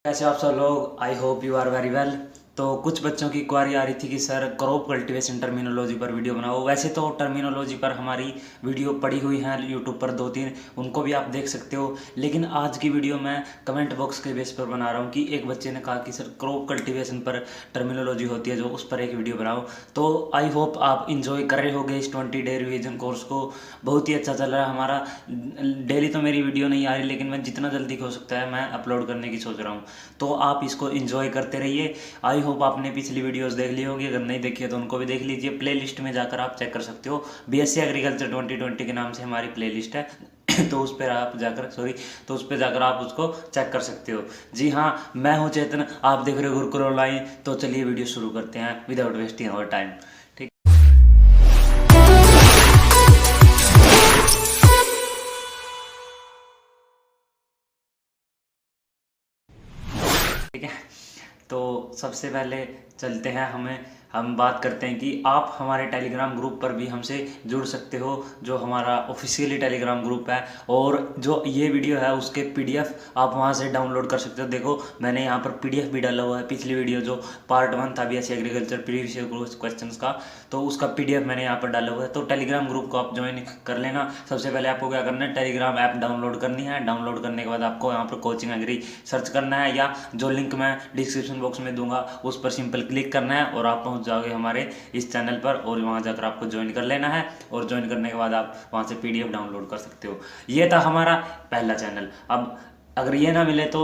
कैसे हो आप सब लोग। I hope you are very well. तो कुछ बच्चों की क्वारी आ रही थी कि सर क्रॉप कल्टीवेशन टर्मिनोलॉजी पर वीडियो बनाओ। वैसे तो टर्मिनोलॉजी पर हमारी वीडियो पड़ी हुई हैं यूट्यूब पर 2-3, उनको भी आप देख सकते हो। लेकिन आज की वीडियो मैं कमेंट बॉक्स के बेस पर बना रहा हूँ कि एक बच्चे ने कहा कि सर क्रॉप कल्टीवेशन पर टर्मिनोलॉजी होती है जो, उस पर एक वीडियो बनाओ। तो आई होप आप इंजॉय कर रहे होगे इस 20 डे रिवीजन कोर्स को। बहुत ही अच्छा चल रहा है हमारा। डेली तो मेरी वीडियो नहीं आ रही, लेकिन मैं जितना जल्दी हो सकता है मैं अपलोड करने की सोच रहा हूँ। तो आप इसको एंजॉय करते रहिए। आई होप आपने पिछली वीडियोस देख ली होंगी, अगर नहीं देखी है तो उनको भी देख लीजिए। प्लेलिस्ट में जाकर आप चेक कर सकते हो। बीएससी एग्रीकल्चर 2020 के नाम से हमारी प्लेलिस्ट है तो उस पर आप जाकर तो उस पर जाकर आप उसको चेक कर सकते हो। जी हाँ, मैं हूँ चेतन, आप देख रहे हो गुरुकुल ऑनलाइन। तो चलिए वीडियो शुरू करते हैं विदाउट वेस्टिंग आवर टाइम। ठीक ठीक है। तो सबसे पहले चलते हैं, हम बात करते हैं कि आप हमारे टेलीग्राम ग्रुप पर भी हमसे जुड़ सकते हो, जो हमारा ऑफिशियली टेलीग्राम ग्रुप है। और जो ये वीडियो है उसके पीडीएफ आप वहाँ से डाउनलोड कर सकते हो। देखो मैंने यहाँ पर पीडीएफ भी डाला हुआ है। पिछली वीडियो जो पार्ट 1 था बीएससी एग्रीकल्चर प्रीवियस क्वेश्चंस का, तो उसका पीडीएफ मैंने यहाँ पर डाला हुआ है। तो टेलीग्राम ग्रुप को आप ज्वाइन कर लेना। सबसे पहले आपको क्या करना है, टेलीग्राम ऐप डाउनलोड करनी है। डाउनलोड करने के बाद आपको यहाँ पर कोचिंग एग्री सर्च करना है, या जो लिंक मैं डिस्क्रिप्शन बॉक्स में दूंगा उस पर सिंपल क्लिक करना है और आप पहुंच जाओगे हमारे इस चैनल पर। और वहां जाकर आपको ज्वाइन कर लेना है, और ज्वाइन करने के बाद आप वहां से पीडीएफ डाउनलोड कर सकते हो। ये था हमारा पहला चैनल। अब अगर ये ना मिले तो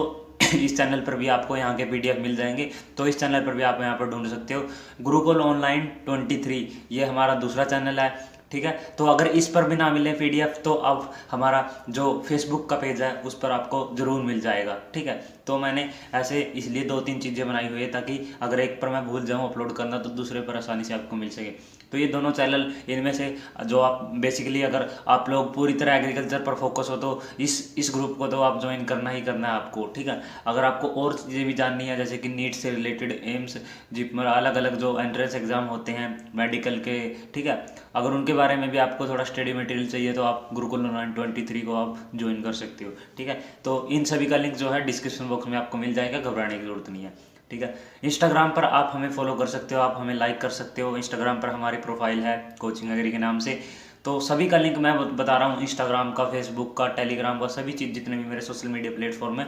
इस चैनल पर भी आपको यहाँ के पीडीएफ मिल जाएंगे। तो इस चैनल पर भी आप यहाँ पर ढूंढ सकते हो, गुरुकुल ऑनलाइन 23। ये हमारा दूसरा चैनल है। ठीक है। तो अगर इस पर भी ना मिले पीडीएफ तो अब हमारा जो फेसबुक का पेज है उस पर आपको ज़रूर मिल जाएगा। ठीक है। तो मैंने ऐसे इसलिए 2-3 चीज़ें बनाई हुई है, ताकि अगर एक पर मैं भूल जाऊँ अपलोड करना तो दूसरे पर आसानी से आपको मिल सके। तो ये दोनों चैनल, इनमें से जो आप बेसिकली अगर आप लोग पूरी तरह एग्रीकल्चर पर फोकस हो तो इस ग्रुप को तो आप ज्वाइन करना ही करना है आपको। ठीक है। अगर आपको और चीज़ें भी जाननी है, जैसे कि नीट से रिलेटेड, एम्स, जिपमर, अलग अलग जो एंट्रेंस एग्जाम होते हैं मेडिकल के, ठीक है, अगर उनके बारे में भी आपको थोड़ा स्टडी मटेरियल चाहिए तो आप गुरुकुल ऑनलाइन 23 को आप ज्वाइन कर सकते हो। ठीक है। तो इन सभी का लिंक जो है डिस्क्रिप्शन बॉक्स में आपको मिल जाएगा, घबराने की जरूरत नहीं है। ठीक है। इंस्टाग्राम पर आप हमें फॉलो कर सकते हो, आप हमें लाइक कर सकते हो। इंस्टाग्राम पर हमारी प्रोफाइल है कोचिंग एग्री के नाम से। तो सभी का लिंक मैं बता रहा हूँ, इंस्टाग्राम का, फेसबुक का, टेलीग्राम का, सभी चीज़ जितने भी मेरे सोशल मीडिया प्लेटफॉर्म है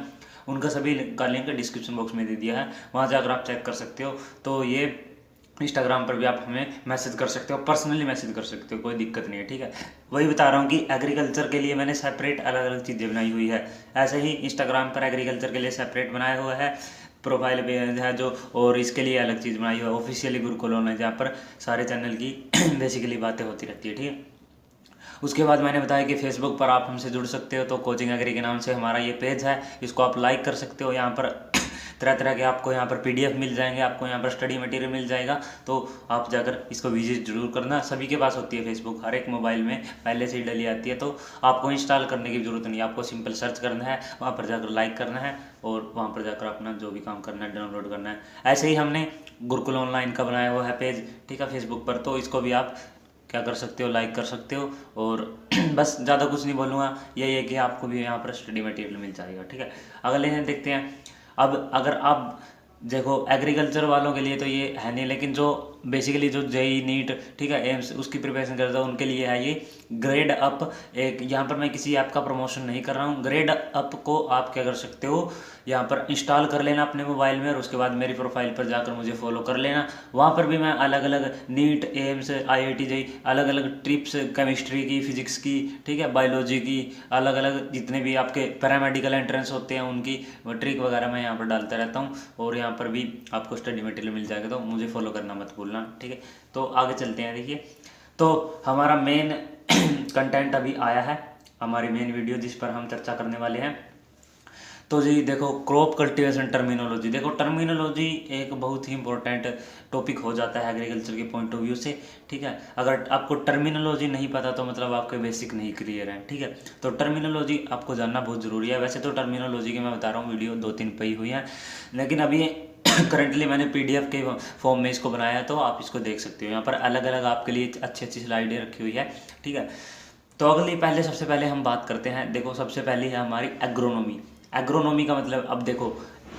उनका सभी का लिंक डिस्क्रिप्शन बॉक्स में दे दिया है, वहाँ जाकर आप चेक कर सकते हो। तो ये इंस्टाग्राम पर भी आप हमें मैसेज कर सकते हो, पर्सनली मैसेज कर सकते हो, कोई दिक्कत नहीं है। ठीक है। वही बता रहा हूँ कि एग्रीकल्चर के लिए मैंने सेपरेट अलग अलग चीज़ें बनाई हुई है। ऐसे ही इंस्टाग्राम पर एग्रीकल्चर के लिए सेपरेट बनाया हुआ है प्रोफाइल पे है जो, और इसके लिए अलग चीज़ बनाई हुई है ऑफिशियली गुरुकुल ऑनलाइन, जहाँ पर सारे चैनल की बेसिकली बातें होती रहती है। ठीक है। उसके बाद मैंने बताया कि फेसबुक पर आप हमसे जुड़ सकते हो। तो कोचिंग एग्री के नाम से हमारा ये पेज है, इसको आप लाइक कर सकते हो। यहाँ पर तरह तरह के आपको यहाँ पर पीडीएफ मिल जाएंगे, आपको यहाँ पर स्टडी मटेरियल मिल जाएगा। तो आप जाकर इसको विजिट जरूर करना। सभी के पास होती है फेसबुक, हर एक मोबाइल में पहले से ही डली आती है। तो आपको इंस्टॉल करने की ज़रूरत नहीं है, आपको सिंपल सर्च करना है, वहाँ पर जाकर लाइक करना है, और वहाँ पर जाकर अपना जो भी काम करना है डाउनलोड करना है। ऐसे ही हमने गुरुकुल ऑनलाइन का बनाया हुआ है पेज, ठीक है, फेसबुक पर। तो इसको भी आप क्या कर सकते हो, लाइक कर सकते हो। और बस ज़्यादा कुछ नहीं बोलूँगा, यही है कि आपको भी यहाँ पर स्टडी मटेरियल मिल जाएगा। ठीक है। अगले हैं, देखते हैं। अब अगर आप देखो एग्रीकल्चर वालों के लिए तो ये है नहीं, लेकिन जो बेसिकली जो जेई नीट, ठीक है, एम्स, उसकी प्रिपरेशन करता है उनके लिए है ये ग्रेड अप। एक यहाँ पर मैं किसी ऐप का प्रमोशन नहीं कर रहा हूँ। ग्रेड अप को आप क्या कर सकते हो, यहाँ पर इंस्टॉल कर लेना अपने मोबाइल में, और उसके बाद मेरी प्रोफाइल पर जाकर मुझे फॉलो कर लेना। वहाँ पर भी मैं अलग अलग नीट, एम्स, IIT जेई, अलग अलग ट्रिप्स, केमिस्ट्री की, फिजिक्स की, ठीक है, बायोलॉजी की, अलग अलग जितने भी आपके पैरामेडिकल एंट्रेंस होते हैं उनकी ट्रिक वगैरह मैं यहाँ पर डालता रहता हूँ। और यहाँ पर भी आपको स्टडी मटेरियल मिल जाएगा, तो मुझे फॉलो करना मत भूलना। ठीक है। तो आगे चलते हैं। देखिए, तो हमारा मेन कंटेंट अभी आया है, हमारी मेन वीडियो जिस पर हम चर्चा करने वाले हैं। तो जी देखो, क्रॉप कल्टीवेशन टर्मिनोलॉजी। देखो टर्मिनोलॉजी एक बहुत ही इंपॉर्टेंट टॉपिक हो जाता है एग्रीकल्चर के पॉइंट ऑफ व्यू से। ठीक है। अगर आपको टर्मिनोलॉजी नहीं पता तो मतलब आपके बेसिक नहीं क्लियर है। ठीक है। तो टर्मिनोलॉजी आपको जानना बहुत ज़रूरी है। वैसे तो टर्मिनोलॉजी की मैं बता रहा हूँ वीडियो 2-3 पई हुई हैं, लेकिन अभी करंटली मैंने पीडीएफ के फॉर्म में इसको बनाया है, तो आप इसको देख सकते हो। यहाँ पर अलग अलग आपके लिए अच्छी अच्छी स्लाइडें रखी हुई है। ठीक है। तो सबसे पहले हम बात करते हैं। देखो सबसे पहले है हमारी एग्रोनॉमी। एग्रोनॉमी का मतलब, अब देखो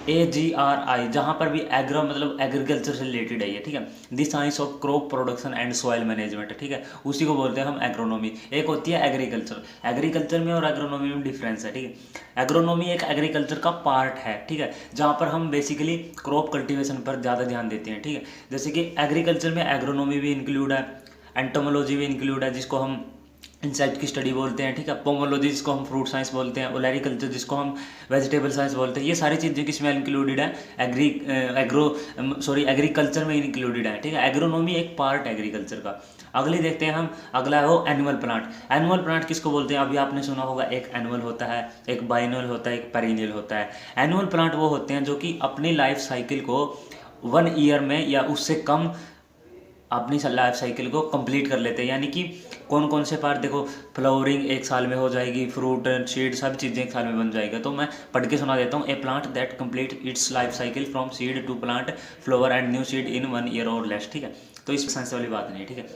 AGRI, जहाँ पर भी एग्रो मतलब एग्रीकल्चर से रिलेटेड है ये, ठीक है। The science of crop production and soil management, ठीक है, उसी को बोलते हैं हम एग्रोनॉमी। एक होती है एग्रीकल्चर, एग्रीकल्चर में और एग्रोनॉमी में डिफरेंस है, ठीक है। एग्रोनॉमी एक एग्रीकल्चर का पार्ट है, ठीक है, जहाँ पर हम बेसिकली क्रॉप कल्टीवेशन पर ज़्यादा ध्यान देते हैं, ठीक है। जैसे कि एग्रीकल्चर में एग्रोनॉमी भी इंक्लूड है, एंटोमोलॉजी भी इंक्लूड है जिसको हम इंसेक्ट की स्टडी बोलते हैं, ठीक है, पोमोलॉजी जिसको हम फ्रूट साइंस बोलते हैं, ओलैरिकल्चर जिसको हम वेजिटेबल साइंस बोलते हैं। ये सारी चीज़ें किसमें इंक्लूडेड है, एग्रीकल्चर में इंक्लूडेड है, ठीक है। एग्रोनॉमी एक पार्ट है एग्रीकल्चर का। अगली देखते हैं हम, अगला है वो एनुअल प्लांट। एनुअल प्लांट किसको बोलते हैं, अभी आपने सुना होगा, एक एनुअल होता है, एक बाइनल होता है, एक पेरिनियल होता है। एनुअल प्लांट वो होते हैं जो कि अपनी लाइफ साइकिल को 1 ईयर में या उससे कम अपनी लाइफ साइकिल को कंप्लीट कर लेते हैं। यानी कि कौन कौन से पार्ट, देखो, फ्लावरिंग 1 साल में हो जाएगी, फ्रूट सीड सब चीज़ें 1 साल में बन जाएगा। तो मैं पढ़ के सुना देता हूँ, a plant that complete its life cycle from seed to plant flower and new seed in 1 year or less, ठीक है। तो इस साइंस वाली बात नहीं है, ठीक है।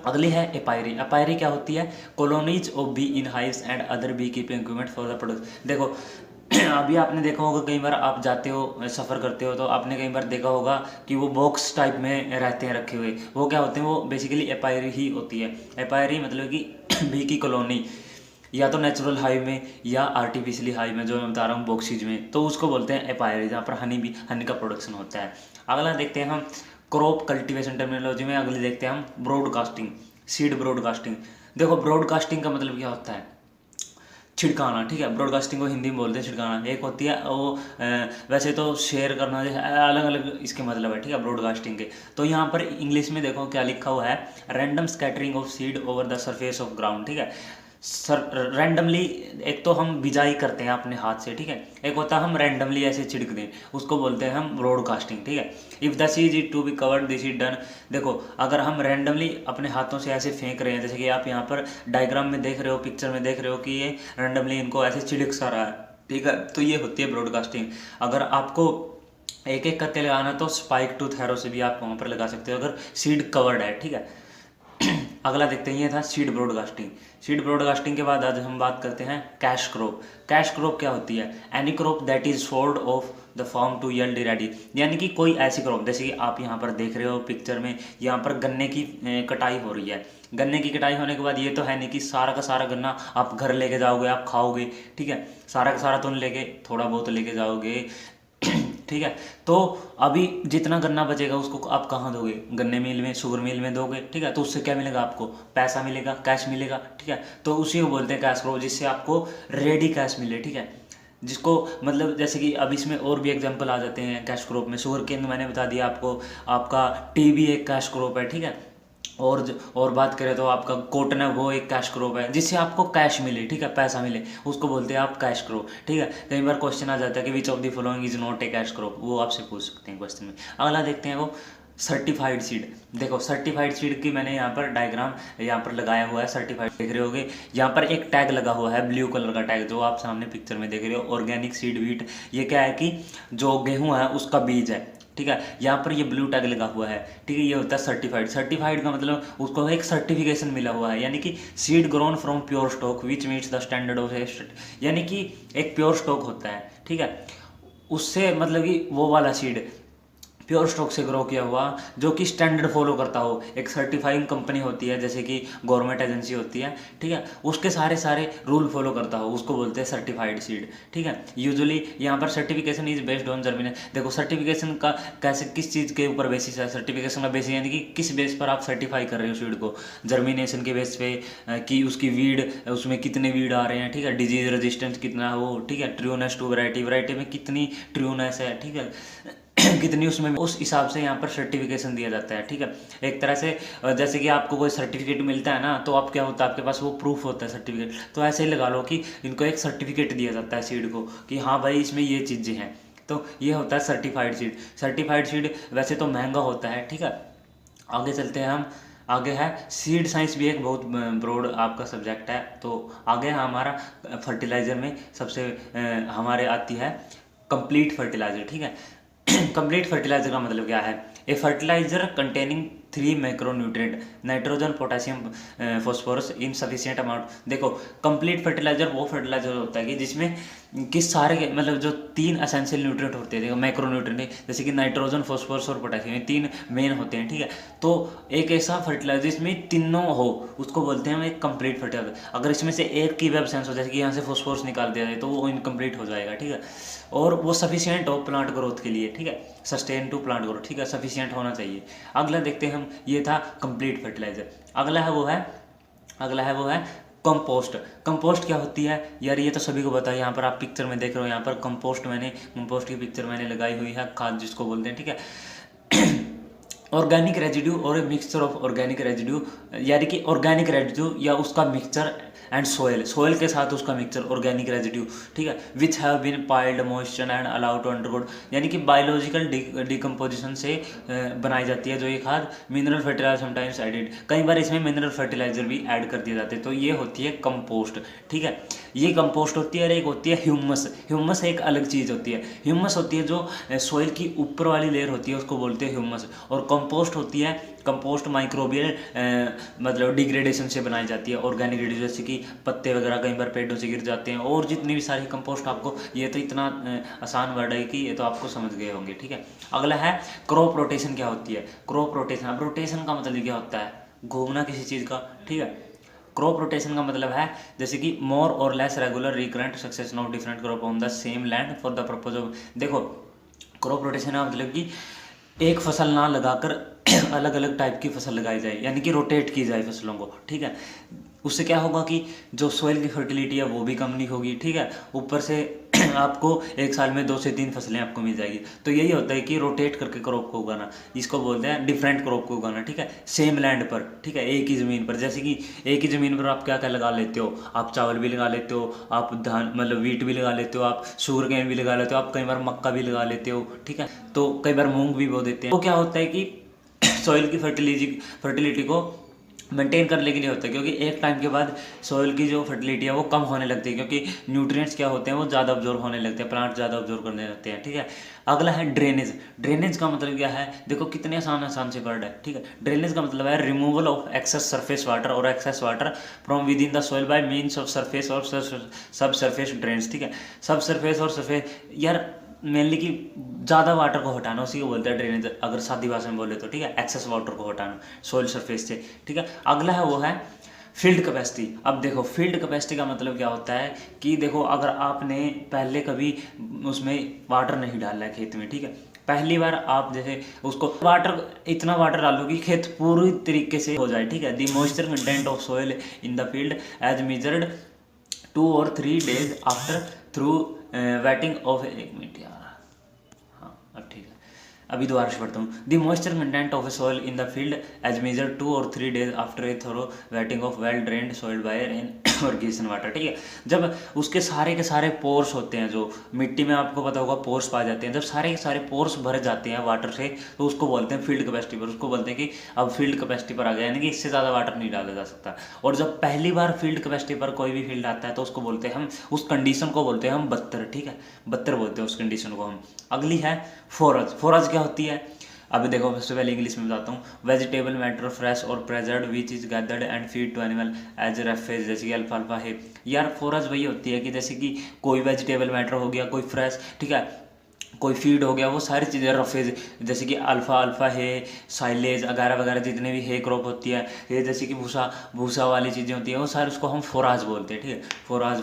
अगली है एपायरी। एपायरी क्या होती है, colonies of bee in hives and other beekeeping equipment for the product. देखो अभी आपने देखा होगा, कई बार आप जाते हो सफ़र करते हो तो आपने कई बार देखा होगा कि वो बॉक्स टाइप में रहते हैं रखे हुए, वो क्या होते हैं, वो बेसिकली एपायरी ही होती है। एपायरी मतलब कि बी की कॉलोनी, या तो नेचुरल हाइव में या आर्टिफिशियली हाइव में, जो मैं बता रहा हूँ बॉक्सीज में, तो उसको बोलते हैं एपायरी, जहाँ पर हनी का प्रोडक्शन होता है। अगला देखते हैं हम क्रॉप कल्टीवेशन टर्मिनोलॉजी में, अगले देखते हैं हम ब्रॉडकास्टिंग, सीड ब्रॉडकास्टिंग। देखो ब्रॉडकास्टिंग का मतलब क्या होता है, छिड़काना, ठीक है। ब्रॉडकास्टिंग को हिंदी में बोलते हैं छिड़काना। एक होती है वो वैसे तो शेयर करना, अलग अलग इसके मतलब है, ठीक है, ब्रॉडकास्टिंग के। तो यहाँ पर इंग्लिश में देखो क्या लिखा हुआ है, random scattering of seed over the surface of ground, ठीक है। रैंडमली, एक तो हम बिजाई करते हैं अपने हाथ से, ठीक है, एक होता है हम रैंडमली ऐसे छिड़क दें, उसको बोलते हैं हम ब्रॉडकास्टिंग, ठीक है। If the seed is to be covered this is done. देखो अगर हम रैंडमली अपने हाथों से ऐसे फेंक रहे हैं, जैसे कि आप यहाँ पर डायग्राम में देख रहे हो, पिक्चर में देख रहे हो कि ये रैंडमली इनको ऐसे छिड़क सा रहा है, ठीक है, तो ये होती है ब्रॉडकास्टिंग। अगर आपको एक एक करके लगाना तो स्पाइक टूथ हैरो से भी आप वहाँ पर लगा सकते हो अगर सीड कवर्ड है, ठीक है। अगला देखते हैं, ये था सीड ब्रॉडकास्टिंग। सीड ब्रॉडकास्टिंग के बाद आज हम बात करते हैं कैश क्रॉप। कैश क्रॉप क्या होती है, any crop that is sold off the farm to yield ready. यानी कि कोई ऐसी क्रॉप, जैसे कि आप यहाँ पर देख रहे हो पिक्चर में, यहाँ पर गन्ने की कटाई हो रही है। गन्ने की कटाई होने के बाद ये तो है नहीं कि सारा का सारा गन्ना आप घर लेके जाओगे, आप खाओगे, ठीक है, सारा का सारा तो नहीं लेके, थोड़ा बहुत लेके जाओगे, ठीक है। तो अभी जितना गन्ना बचेगा उसको आप कहाँ दोगे, गन्ने मिल में, शुगर मिल में दोगे, ठीक है। तो उससे क्या मिलेगा, आपको पैसा मिलेगा, कैश मिलेगा, ठीक है। तो उसी को बोलते हैं कैश क्रॉप, जिससे आपको रेडी कैश मिले, ठीक है। जिसको मतलब जैसे कि अब इसमें और भी एग्जांपल आ जाते हैं कैश क्रॉप में। शुगर केन मैंने बता दिया आपको, आपका टी भी एक कैश क्रॉप है, ठीक है। और बात करें तो आपका कॉटन है, वो एक कैश क्रॉप है, जिससे आपको कैश मिले, ठीक है, पैसा मिले, उसको बोलते हैं आप कैश क्रॉप, ठीक है। कई बार क्वेश्चन आ जाता है कि which of the following is not a cash crop, वो आपसे पूछ सकते हैं क्वेश्चन में। अगला देखते हैं वो सर्टिफाइड सीड। देखो सर्टिफाइड सीड की मैंने यहाँ पर डायग्राम यहाँ पर लगाया हुआ है, सर्टिफाइड देख रहे होगे, यहाँ पर एक टैग लगा हुआ है ब्लू कलर का टैग, जो आप सामने पिक्चर में देख रहे हो, ऑर्गेनिक सीड व्हीट। ये क्या है कि जो गेहूँ है उसका बीज है, ठीक है। यहाँ पर ये ब्लू टैग लगा हुआ है, ठीक है, ये होता है सर्टिफाइड। सर्टिफाइड का मतलब उसको एक सर्टिफिकेशन मिला हुआ है, यानी कि seed grown from pure stock which meets the standard of, यानी कि एक प्योर स्टॉक होता है, ठीक है, उससे मतलब कि वो वाला सीड प्योर स्टॉक से ग्रो किया हुआ जो कि स्टैंडर्ड फॉलो करता हो। एक सर्टिफाइंग कंपनी होती है, जैसे कि गवर्नमेंट एजेंसी होती है, ठीक है, उसके सारे सारे रूल फॉलो करता हो, उसको बोलते हैं सर्टिफाइड सीड, ठीक है। यूजुअली यहाँ पर certification is based on germination. देखो सर्टिफिकेशन का कैसे, किस चीज़ के ऊपर बेसिस है सर्टिफिकेशन का बेसिस, यानी कि किस बेस पर आप सर्टिफाई कर रहे हो सीड को, जर्मिनेशन के बेस पे, कि उसकी वीड, उसमें कितने वीड आ रहे हैं, ठीक है, डिजीज रेजिस्टेंस कितना है वो, ठीक है, ट्रूनेस टू वैरायटी, वैरायटी में कितनी ट्रूनेस है, ठीक है, कितनी उसमें, उस हिसाब से यहाँ पर सर्टिफिकेशन दिया जाता है, ठीक है। एक तरह से जैसे कि आपको कोई सर्टिफिकेट मिलता है ना, तो आप क्या होता है, आपके पास वो प्रूफ होता है सर्टिफिकेट, तो ऐसे ही लगा लो कि इनको एक सर्टिफिकेट दिया जाता है सीड को कि हाँ भाई इसमें ये चीज़ें हैं, तो ये होता है सर्टिफाइड सीड। सर्टिफाइड सीड वैसे तो महंगा होता है, ठीक है। आगे चलते हैं हम, आगे है सीड साइंस, भी एक बहुत ब्रॉड आपका सब्जेक्ट है। तो आगे है हमारा फर्टिलाइज़र में सबसे हमारे आती है कंप्लीट फर्टिलाइज़र, ठीक है। कंप्लीट फर्टिलाइजर का मतलब क्या है, a fertiliser containing 3 macronutrient nitrogen potassium phosphorus in sufficient amount. देखो कंप्लीट फर्टिलाइजर वो फर्टिलाइजर होता है कि जिसमें किस सारे मतलब जो 3 एसेंशियल न्यूट्रिएंट होते हैं, देखो मैक्रोन्यूट्रिएंट जैसे कि नाइट्रोजन फॉस्फोरस और पोटेशियम, ये 3 मेन होते हैं, ठीक है। तो एक ऐसा फर्टिलाइजर जिसमें तीनों हो उसको बोलते हैं हम एक कंप्लीट फर्टिलाइजर। अगर इसमें से एक की भी एब्सेंस हो, जैसे कि यहाँ से फॉस्फोरस निकाल दिया जाए, तो वो इनकम्प्लीट हो जाएगा, ठीक है। और वो सफिशिएंट हो प्लांट ग्रोथ के लिए, ठीक है, सस्टेन टू प्लांट ग्रोथ, ठीक है, सफिशिएंट होना चाहिए। अगला देखते हैं हम, ये था कंप्लीट फर्टिलाइजर। अगला है वो है कंपोस्ट। कंपोस्ट क्या होती है यार, ये तो सभी को पता है। यहाँ पर आप पिक्चर में देख रहे हो, यहाँ पर कंपोस्ट की पिक्चर मैंने लगाई हुई है, खाद जिसको बोलते हैं, ठीक है। ऑर्गेनिक रेजिड्यू और a mixture of organic residue, यानी कि ऑर्गेनिक रेजिड्यू या उसका मिक्सचर एंड सोयल के साथ उसका मिक्सचर ऑर्गेनिक रेजिड्यू, ठीक है, which have been piled moisture and allowed to undergo, यानी कि बायोलॉजिकल डिकम्पोजिशन से बनाई जाती है जो ये खाद। मिनरल फर्टिलाइजर समटाइम्स एडिड, कई बार इसमें मिनरल फर्टिलाइजर भी ऐड कर दिए जाते हैं। तो ये होती है कंपोस्ट, ठीक है, ये कंपोस्ट होती है। और एक होती है ह्यूमस। ह्यूमस एक अलग चीज़ होती है। ह्यूमस होती है जो सॉइल की ऊपर वाली लेयर होती है, उसको बोलते हैं ह्यूमस। और कंपोस्ट होती है, कंपोस्ट माइक्रोबियल मतलब डिग्रेडेशन से बनाई जाती है, ऑर्गेनिक रेडियो, जैसे कि पत्ते वगैरह कई बार पेड़ों से गिर जाते हैं, और जितनी भी सारी कंपोस्ट आपको, ये तो इतना आसान वर्ड है कि ये तो आपको समझ गए होंगे, ठीक है। अगला है क्रॉप रोटेशन। क्या होती है क्रॉप रोटेशन? अब रोटेशन का मतलब क्या होता है? घूमना किसी चीज़ का, ठीक है। क्रॉप रोटेशन का मतलब है जैसे कि मोर और less regular recurrent succession of different crop on the same land for the purpose of, देखो क्रॉप रोटेशन का मतलब कि एक फसल ना लगाकर अलग अलग टाइप की फसल लगाई जाए, यानी कि रोटेट की जाए फसलों को, ठीक है। उससे क्या होगा कि जो सोइल की फर्टिलिटी है वो भी कम नहीं होगी, ठीक है। ऊपर से आपको एक साल में 2 से 3 फसलें आपको मिल जाएगी। तो यही होता है कि रोटेट करके क्रॉप को उगाना, इसको बोलते हैं डिफरेंट क्रॉप को उगाना, ठीक है, सेम लैंड पर, ठीक है, एक ही ज़मीन पर। जैसे कि एक ही ज़मीन पर आप क्या क्या लगा लेते हो, आप चावल भी लगा लेते हो, आप धान मतलब वीट भी लगा लेते हो, आप शुगर केन भी लगा लेते हो, आप कई बार मक्का भी लगा लेते हो, ठीक है। तो कई बार मूंग भी बो देते हैं। तो क्या होता है कि सॉइल की फर्टिलिटी को मेंटेन करने के लिए होता है, क्योंकि एक टाइम के बाद सॉइल की जो फर्टिलिटी है वो कम होने लगती है, क्योंकि न्यूट्रिएंट्स क्या होते हैं वो ज़्यादा ऑब्जॉर्व होने लगते हैं, प्लांट ज़्यादा ऑब्जॉर्व करने लगते हैं, ठीक है। अगला है ड्रेनेज। ड्रेनेज का मतलब क्या है? देखो कितने आसान से वर्ड है, ठीक है। ड्रेनेज का मतलब है removal of excess surface water और excess water from within the soil by means of surface और सब सरफेस ड्रेन्स, ठीक है। सब सरफेस और सरफेस, यार मेनली कि ज़्यादा वाटर को हटाना, उसी को बोलते हैं ड्रेनेज, अगर सादी भाषा में बोले तो, ठीक है, एक्सेस वाटर को हटाना सॉइल सरफेस से, ठीक है। अगला है वो है फील्ड कैपेसिटी। अब देखो फील्ड कैपेसिटी का मतलब क्या होता है कि देखो अगर आपने पहले कभी उसमें वाटर नहीं डाला है खेत में, ठीक है, पहली बार आप जैसे उसको इतना वाटर डालो कि खेत पूरी तरीके से हो जाए, ठीक है। The moisture content of soil in the field as measured 2 और 3 days after through wetting off, एक मिनट यार, हाँ अब ठीक है, अभी दोबारा से पढ़ता हूँ। The moisture content of a soil in the field as measure 2 और 3 days after a thorough wetting of well drained soil by rain और गिसन वाटर, ठीक है। जब उसके सारे के सारे पोर्स होते हैं, जो मिट्टी में आपको पता होगा पोर्स पाए जाते हैं, जब सारे के सारे पोर्स भर जाते हैं वाटर से, तो उसको बोलते हैं फील्ड कैपेसिटी पर। उसको बोलते हैं कि अब फील्ड कैपेसिटी पर आ गया, यानी कि इससे ज़्यादा वाटर नहीं डाला जा सकता। और जब पहली बार फील्ड कैपेसिटी पर कोई भी फील्ड आता है तो उसको बोलते हैं हम, उस कंडीशन को बोलते हैं हम 72, ठीक है, 72 बोलते हैं उस कंडीशन को हम। अगली है फोरज। फोरज क्या होती है? अभी देखो सबसे पहले इंग्लिश में बताता हूँ। वेजिटेबल मैटर फ्रेश और प्रेजर्ड which is gathered and feed to animal as रेफेज, जैसे कि अल्फाल्फा है। यार फोरज वही होती है कि जैसे कि कोई वेजिटेबल मैटर हो गया, कोई फ्रेश, ठीक है, कोई फीड हो गया, वो सारी चीज़ें रफेज, जैसे कि अल्फा है, साइलेज वगैरह वगैरह जितने भी है क्रॉप होती है, ये जैसे कि भूसा वाली चीज़ें होती है, वो सारे उसको हम फोराज बोलते हैं, ठीक है।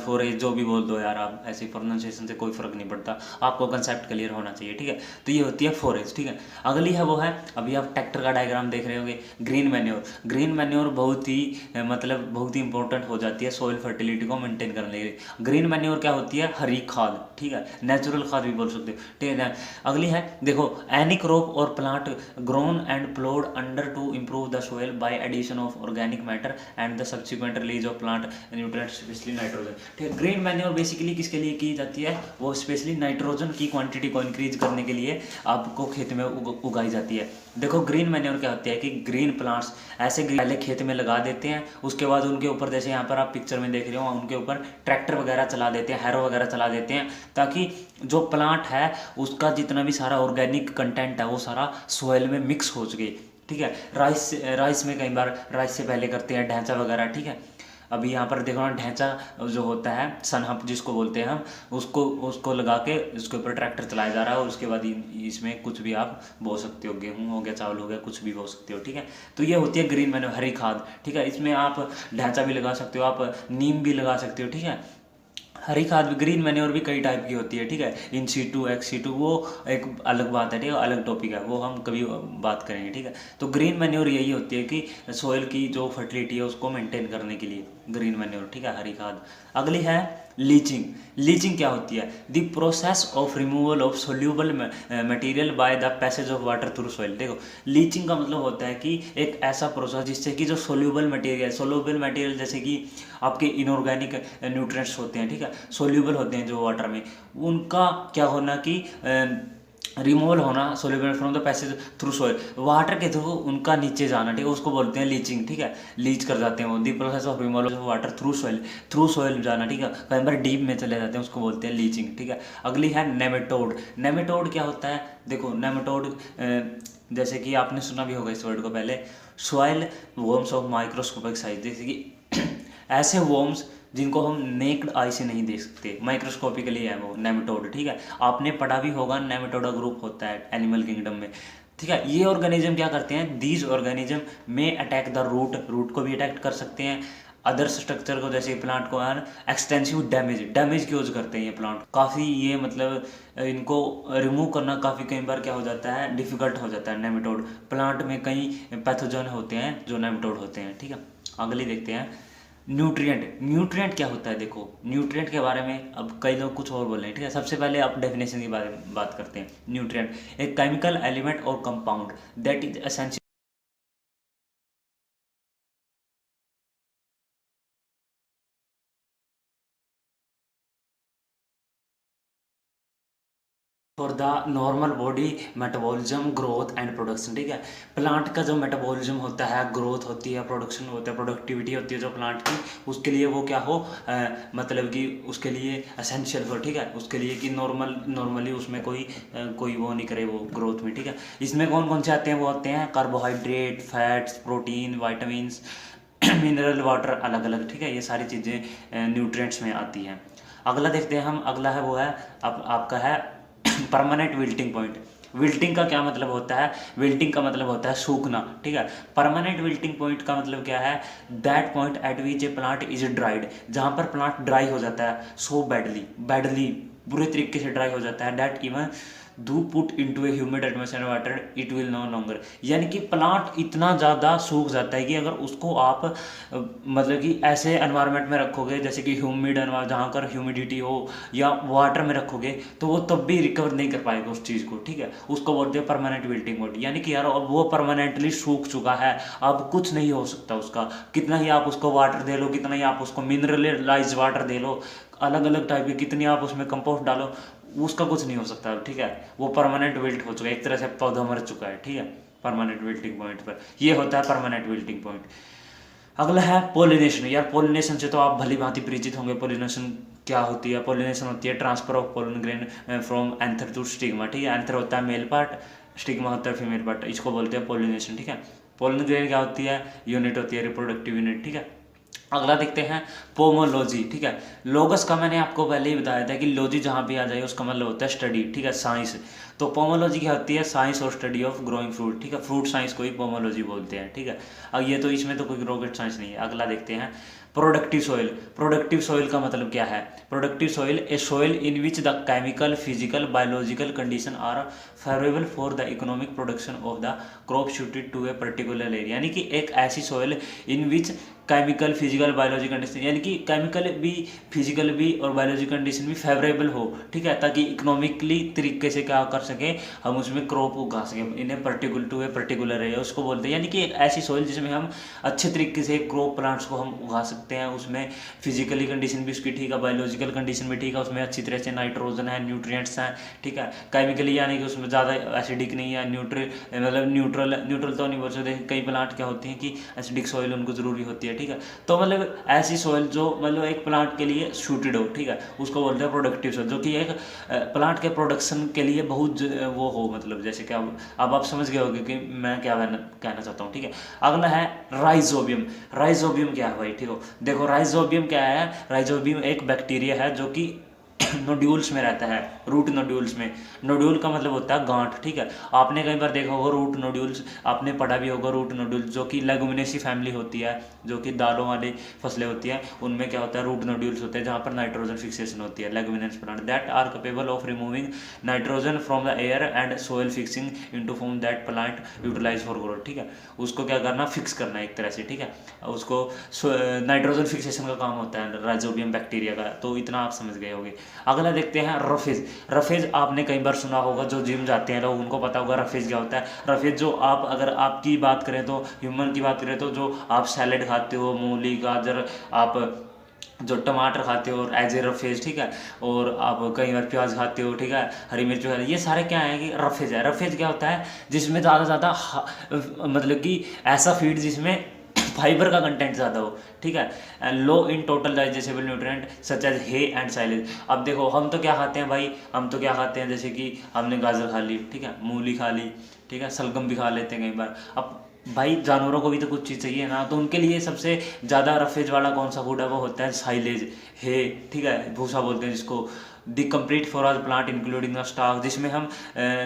फोरेज जो भी बोल दो यार आप, ऐसे प्रोनाउंसिएशन से कोई फर्क नहीं पड़ता, आपको कंसेप्ट क्लियर होना चाहिए, ठीक है। तो ये होती है फोरेज, ठीक है। अगली है वो है, अभी आप ट्रैक्टर का डायग्राम देख रहे होंगे, ग्रीन मैन्योर। ग्रीन मैन्योर बहुत ही मतलब बहुत ही इंपॉर्टेंट हो जाती है सॉइल फर्टिलिटी को मेंटेन करने के लिए। ग्रीन मैन्योर क्या होती है? हरी खाद, ठीक है, नेचुरल खाद भी बोल सकते हो, ठीक है। अगली है देखो, एनी क्रॉप और plant grown and ploughed under to improve the soil by addition of organic matter and the subsequent release of plant nutrients specially nitrogen, ठीक है। ग्रीन मैन्योर बेसिकली किसके लिए की जाती है? वो स्पेशली नाइट्रोजन की क्वांटिटी को इंक्रीज करने के लिए आपको खेत में उगाई जाती है। देखो ग्रीन मैन्योर क्या होती है कि ग्रीन प्लांट्स ऐसे पहले खेत में लगा देते हैं, उसके बाद उनके ऊपर, जैसे यहाँ पर आप पिक्चर में देख रहे हो, उनके ऊपर ट्रैक्टर वगैरह चला देते हैं, हैरो वगैरह चला देते हैं, ताकि जो प्लांट है उसका जितना भी सारा ऑर्गेनिक कंटेंट है वो सारा सॉइल में मिक्स हो सके। ठीक है। राइस में कई बार राइस से पहले करते हैं ढैंचा वगैरह, ठीक है। अभी यहाँ पर देखो ना, ढैंचा जो होता है सनहप जिसको बोलते हैं हम, उसको उसको लगा के उसके ऊपर ट्रैक्टर चलाया जा रहा है, और उसके बाद इसमें कुछ भी आप बो सकते हो, गेहूँ हो गया, चावल हो गया, कुछ भी बो सकते हो, ठीक है। तो ये होती है ग्रीन मैन्योर, हरी खाद, ठीक है। इसमें आप ढैंचा भी लगा सकते हो, आप नीम भी लगा सकते हो, ठीक है। हरी खाद भी, ग्रीन मैन्योर भी कई टाइप की होती है, ठीक है। इन सीटू, एक्स सीटू, वो एक अलग बात है, ठीक है, अलग टॉपिक है, वो हम कभी बात करेंगे, ठीक है। तो ग्रीन मैन्योर यही होती है कि सॉइल की जो फर्टिलिटी है उसको मेंटेन करने के लिए ग्रीन मैन्योर, ठीक है, हरी खाद। अगली है लीचिंग। लीचिंग क्या होती है? The process of removal of soluble material by the passage of water through soil. देखो, लीचिंग का मतलब होता है कि एक ऐसा प्रोसेस जिससे कि जो सोल्यूबल मटेरियल जैसे कि आपके इनऑर्गेनिक न्यूट्रिएंट्स होते हैं, ठीक है, सोल्यूबल होते हैं जो वाटर में, उनका क्या होना कि रिमूवल होना, soluble from the passage through soil, water के थ्रू उनका नीचे जाना, ठीक है, उसको बोलते हैं लीचिंग, ठीक है। लीच कर जाते हैं वो, the process of removal of water through soil जाना, ठीक है, कई बार डीप में चले जाते हैं, उसको बोलते हैं लीचिंग, ठीक है। अगली है नेमेटोड। नेमेटोड क्या होता है? देखो, नेमेटोड जैसे कि आपने सुना भी होगा इस वर्ड को पहले, soil worms of microscopic size, जैसे कि ऐसे वॉर्म्स जिनको हम नेक्ड आई से नहीं देख सकते, माइक्रोस्कोपिकली है वो नेमेटोड, ठीक है। आपने पढ़ा भी होगा, नेमेटोडा ग्रुप होता है एनिमल किंगडम में, ठीक है। ये ऑर्गेनिज्म क्या करते हैं? दीज ऑर्गेनिज्म में अटैक द रूट को भी अटैक कर सकते हैं, अदर स्ट्रक्चर को, जैसे प्लांट को एक्सटेंसिव डैमेज की यूज करते हैं ये प्लांट काफ़ी, ये मतलब इनको रिमूव करना काफ़ी कई बार क्या हो जाता है, डिफिकल्ट हो जाता है। नेमेटोड प्लांट में कई पैथोजन होते हैं जो नेमेटोड होते हैं, ठीक है। अगली देखते हैं न्यूट्रिएंट क्या होता है? देखो, न्यूट्रिएंट के बारे में अब कई लोग कुछ और बोल रहे हैं, ठीक है। सबसे पहले आप डेफिनेशन के बारे में बात करते हैं। न्यूट्रिएंट एक केमिकल एलिमेंट और compound that is essential for the normal body metabolism, growth and production, ठीक है। प्लांट का जो मेटाबॉलिज्म होता है, ग्रोथ होती है, प्रोडक्शन होता है, प्रोडक्टिविटी होती है जो प्लांट की, उसके लिए वो क्या हो, मतलब कि उसके लिए एसेंशियल हो, ठीक है, उसके लिए कि नॉर्मली उसमें कोई वो नहीं करे वो ग्रोथ में, ठीक है। इसमें कौन कौन से आते हैं? वो आते हैं carbohydrate, fats, protein, vitamin, mineral, water, अलग अलग, ठीक है। ये सारी चीज़ें न्यूट्रिएंट्स में आती हैं। अगला देखते हैं हम, अगला है वो है आपका है परमानेंट विल्टिंग पॉइंट। विल्टिंग का क्या मतलब होता है? विल्टिंग का मतलब होता है सूखना, ठीक है। परमानेंट विल्टिंग पॉइंट का मतलब क्या है? That point eight which A plant is dried, जहाँ पर प्लांट ड्राई हो जाता है, सो बैडली बुरे तरीके से ड्राई हो जाता है, that even do put into a humid atmosphere water it will no longer, यानी कि प्लांट इतना ज़्यादा सूख जाता है कि अगर उसको आप मतलब कि ऐसे एनवायरनमेंट में रखोगे जैसे कि ह्यूमिड एनवायरनमेंट जहाँ पर ह्यूमिडिटी हो, या वाटर में रखोगे, तो वो तब भी रिकवर नहीं कर पाएगा उस चीज़ को, ठीक है। उसको बोलते हैं परमानेंट विल्टिंग बॉडी, यानी कि यार अब वो परमानेंटली सूख चुका है, अब कुछ नहीं हो सकता उसका, कितना ही आप उसको वाटर दे लो, कितना ही आप उसको मिनरलाइज वाटर दे लो, अलग अलग टाइप के कितनी आप उसमें कंपोस्ट डालो, उसका कुछ नहीं हो सकता, ठीक है। वो परमानेंट विल्ट हो चुका है, एक तरह से पौधा मर चुका है, ठीक है, परमानेंट विल्टिंग पॉइंट पर। ये होता है परमानेंट विल्टिंग पॉइंट। अगला है पोलिनेशन। यार पोलिनेशन से तो आप भली भांति परिचित होंगे। पोलिनेशन क्या होती है? पोलिनेशन होती है transfer of pollen grain from anther to stigma, ठीक है। एंथर होता है मेल पार्ट, स्टिग्मा होता है फीमेल पार्ट, इसको बोलते हैं पोलिनेशन, ठीक है। पोलन ग्रेन क्या होती है? यूनिट होती है, रिप्रोडक्टिव यूनिट, ठीक है। अगला देखते हैं पोमोलॉजी, ठीक है। लोगस का मैंने आपको पहले ही बताया था कि लॉजी जहाँ भी आ जाए उसका मतलब होता है स्टडी, ठीक है, साइंस। तो पोमोलॉजी क्या होती है? साइंस और स्टडी ऑफ ग्रोइंग फ्रूट, ठीक है। फ्रूट साइंस को ही पोमोलॉजी बोलते हैं, ठीक है। अब ये तो इसमें तो कोई रॉकेट साइंस नहीं है। अगला देखते हैं प्रोडक्टिव सॉइल। प्रोडक्टिव सॉइल का मतलब क्या है? Productive soil a soil in which the chemical, physical, biological condition are favourable for the economic production of the crop suited to a particular area, यानी कि एक ऐसी soil in which chemical, physical, biology condition, यानी कि chemical भी, physical भी और biology condition भी फेवरेबल हो, ठीक है, ताकि इकोनॉमिकली तरीके से क्या कर सके, हम उसमें क्रॉप उगा सकें, इन्हें पर्टिकुलर टू ए पर्टिकुलर है उसको बोलते हैं। यानी कि एक ऐसी सॉइल जिसमें हम अच्छे तरीके से क्रॉप प्लांट्स को हम उगा सकते हैं, उसमें फिजिकली कंडीशन भी उसकी ठीक है, बायोलॉजिकल कंडीशन भी ठीक है, उसमें अच्छी तरह से नाइट्रोजन है, न्यूट्रिएंट्स हैं, ठीक है। केमिकली यानी कि उसमें ज़्यादा एसिडिक नहीं है, मतलब न्यूट्रल तो नहीं बोल सकते, कई प्लांट क्या होती हैं कि एसिडिक सॉइल उनको ज़रूरी होती है, ठीक है। तो मतलब ऐसी सोइल जो मतलब एक प्लांट के लिए सूटेड हो, ठीक है, उसको बोलते हैं प्रोडक्टिव सोइल, जो कि एक प्लांट के प्रोडक्शन के लिए बहुत वो हो, मतलब जैसे कि अब आप समझ गए होंगे कि मैं क्या कहना चाहता हूँ, ठीक है। अगला है राइजोबियम। राइजोबियम क्या है भाई, ठीक हो, देखो राइजोबियम क्या है। राइजोबियम एक बैक्टीरिया है जो कि नोड्यूल्स में रहता है, रूट नोड्यूल्स में। नोड्यूल का मतलब होता है गांठ, ठीक है। आपने कई बार देखा होगा रूट नोड्यूल्स, आपने पढ़ा भी होगा रूट नोड्यूल्स, जो कि लेगुमिनेसी फैमिली होती है, जो कि दालों वाली फसलें होती हैं, उनमें क्या होता है रूट नोड्यूल्स होते हैं, जहाँ पर नाइट्रोजन फिक्सेशन होती है। Leguminous plant that are capable of removing nitrogen from the air and soil fixing into form that plant utilise for growth, ठीक है। उसको क्या करना, फिक्स करना एक तरह से, ठीक है। उसको नाइट्रोजन फिक्सेशन का काम होता है राइजोबियम बैक्टीरिया का, तो इतना आप समझ गए होंगे। अगला देखते हैं रफेज। रफेज आपने कई बार सुना होगा, जो जिम जाते हैं लोग उनको पता होगा रफेज क्या होता है। रफेज जो आप, अगर आपकी बात करें तो ह्यूमन की बात करें तो जो आप सैलेड खाते हो, मूली गाजर, आप जो टमाटर खाते हो और एज ए रफेज, ठीक है, और आप कई बार प्याज खाते हो, ठीक है, हरी मिर्च वगैरह, ये सारे क्या है कि रफेज है। रफेज क्या होता है, जिसमें ज़्यादा मतलब कि ऐसा फीड जिसमें फाइबर का कंटेंट ज़्यादा हो, ठीक है, low in total digestible nutrient such as hay and silage. अब देखो हम तो क्या खाते हैं भाई, हम तो क्या खाते हैं, जैसे कि हमने गाजर खा ली, ठीक है, मूली खा ली, ठीक है, सलगम भी खा लेते हैं कई बार। अब भाई जानवरों को भी तो कुछ चीज़ चाहिए ना, तो उनके लिए सबसे ज़्यादा रफेज वाला कौन सा फूड है, वो होता है साइलेज, हे, ठीक है, भूसा बोलते हैं जिसको। The complete for all plant including the stock,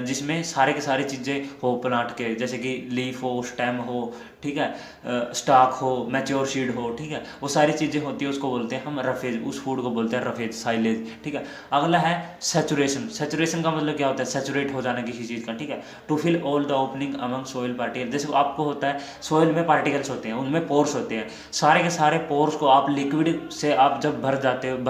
जिसमें सारे के सारी चीज़ें हो प्लांट के, जैसे कि लीफ हो, स्टेम हो, ठीक है, स्टॉक हो, मैच्योर सीड हो, ठीक है, वो सारी चीज़ें होती है, उसको बोलते हैं हम रफेज, उस फूड को बोलते हैं रफेज, साइलेज, ठीक है। अगला है सेचुरेशन। सेचुरेशन का मतलब क्या होता है, सेचुरेट हो जाना किसी चीज़ का, ठीक है। To fill all the opening among soil particle, जैसे आपको होता है सोइल में पार्टिकल्स होते हैं, उनमें पोर्स होते हैं, सारे के सारे पोर्स को आप लिक्विड से आप जब भर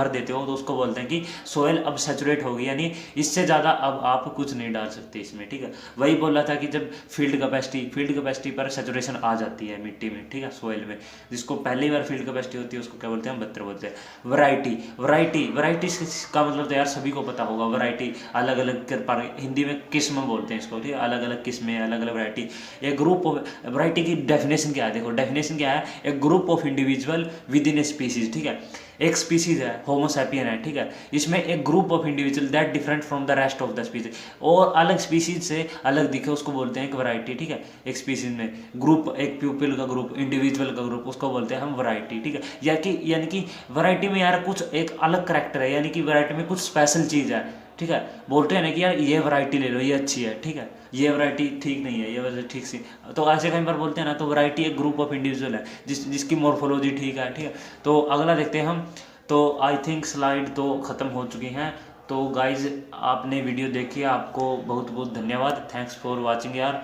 देते हो तो उसको बोलते हैं कि सोइल अब सेचुरेट होगी, यानी इससे ज़्यादा अब आप कुछ नहीं डाल सकते इसमें, ठीक है। वही बोला था कि जब फील्ड कैपेसिटी पर सेचुरेशन आ जाती है मिट्टी में, ठीक है, सोइल में, जिसको पहली बार फील्ड कैपेसिटी होती है उसको क्या बोलते हैं, 72 बोलते हैं। वैरायटी का मतलब तो यार सभी को पता होगा, वैरायटी अलग अलग हिंदी में किस्म बोलते हैं इसको, ठीक है, अलग अलग किस्में, अलग अलग वैरायटी। एक ग्रुप ऑफ वैरायटी की डेफिनेशन क्या है, देखो डेफिनेशन क्या है, एक group of individual with in a species, ठीक है। एक स्पीसीज है होमो सैपियन है, ठीक है, इसमें एक group of individual that different from the rest of the species, और अलग स्पीसीज से अलग दिखे उसको बोलते हैं एक वैरायटी, ठीक है। एक स्पीसीज में ग्रुप, एक प्यूपिल का ग्रुप, इंडिविजुअल का ग्रुप, उसको बोलते हैं हम वैरायटी, ठीक है। यानी कि वैरायटी में यार कुछ एक अलग करैक्टर है, यानी कि वैरायटी में कुछ स्पेशल चीज़ है, ठीक है। बोलते हैं ना कि यार ये वैरायटी ले लो, ये अच्छी है, ठीक है, ये वैरायटी ठीक नहीं है, ये वैसे ठीक सी, तो ऐसे कई बार बोलते हैं ना, तो वैरायटी एक ग्रुप ऑफ इंडिविजुअल है जिसकी मॉर्फोलॉजी ठीक है, ठीक है। तो अगला देखते हैं हम। तो आई थिंक स्लाइड तो ख़त्म हो चुकी हैं। तो गाइज आपने वीडियो देखी, आपको बहुत बहुत धन्यवाद, थैंक्स फॉर वाचिंग यार,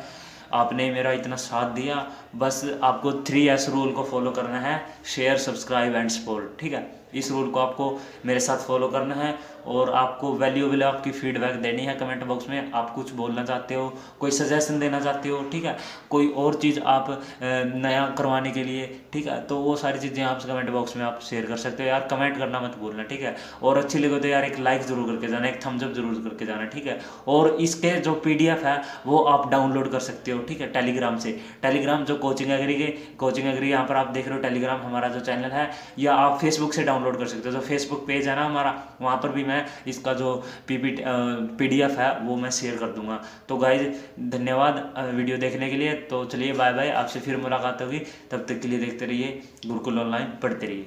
आपने मेरा इतना साथ दिया। बस आपको 3S रूल को फॉलो करना है, शेयर, सब्सक्राइब एंड सपोर्ट, ठीक है। इस रूल को आपको मेरे साथ फॉलो करना है, और आपको वैल्यूएबल आपकी फीडबैक देनी है कमेंट बॉक्स में। आप कुछ बोलना चाहते हो, कोई सजेशन देना चाहते हो, ठीक है, कोई और चीज़ आप नया करवाने के लिए, ठीक है, तो वो सारी चीज़ें आप कमेंट बॉक्स में आप शेयर कर सकते हो यार, कमेंट करना मत भूलना, ठीक है। और अच्छी लगे तो यार एक लाइक ज़रूर करके जाना, एक थम्स अप जरूर करके जाना, ठीक है। और इसके जो PDF है वो आप डाउनलोड कर सकते हो, ठीक है, टेलीग्राम से। टेलीग्राम जो कोचिंग एग्री यहाँ पर आप देख रहे हो, टेलीग्राम हमारा जो चैनल है, या आप फेसबुक से डाउनलोड कर सकते हो। जो फेसबुक पेज है ना हमारा, वहाँ पर भी मैं इसका जो PDF है वो मैं शेयर कर दूंगा। तो गाइज धन्यवाद वीडियो देखने के लिए। तो चलिए बाय बाय, आपसे फिर मुलाकात होगी, तब तक के लिए देखते रहिए गुरुकुल ऑनलाइन, पढ़ते रहिए।